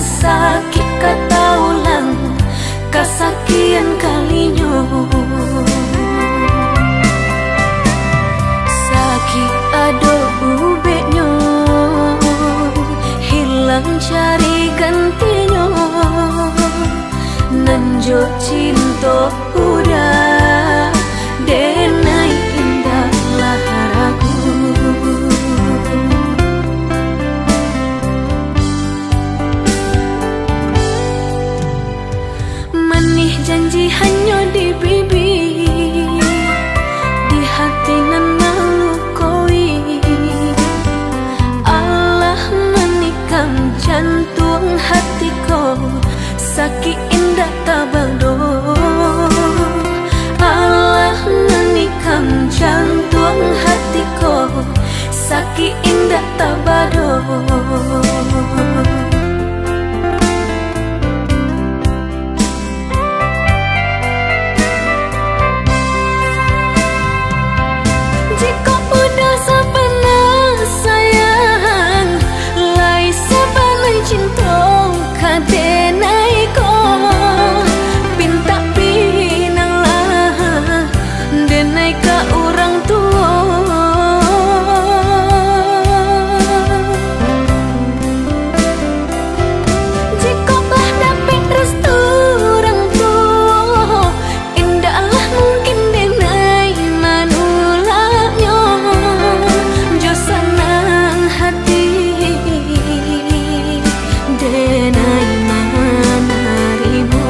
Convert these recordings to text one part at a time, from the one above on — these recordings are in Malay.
sakit kata ulang kasakian kalinya. Sakit ado ubeknya, hilang cari gantinya. Nanjo cinta udah denai indahlah ragu. Manih janji hanya di bibir, di hati nan melukoi. Allah menikam jantung hatiku, sakit indah tabado. Allah menikam jantung hatiku, sakit indah tabado. Jika udah sebenar sayang, lai sebenar cinta kadenai ko. Pinta pinang lah denai ka orang tua. Jika bah dapat restu orang tua, indahlah mungkin denai manulanya. Jo senang hati denai manarimu.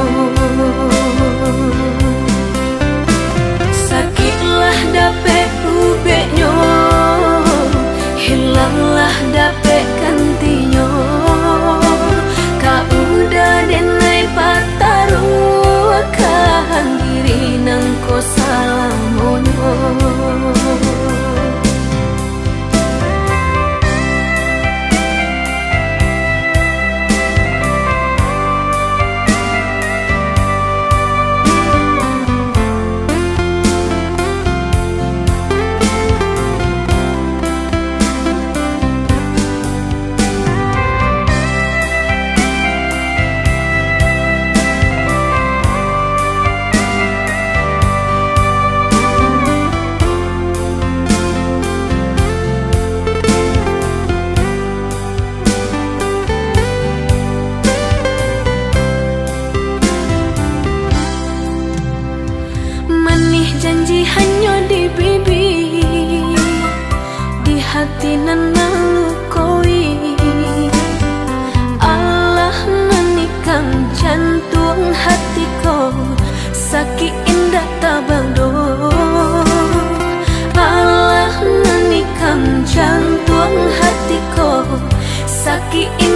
Sakitlah dapet ubeknya, hilanglah dapet gantinya. Kau udah denai pataruakan diri nang ko salamonyo. Janji hanya di bibir, di hati nan melukoi. Allah menikam jantung hatiku, sakit indah tabado. Allah menikam jantung hatiku, sakit indah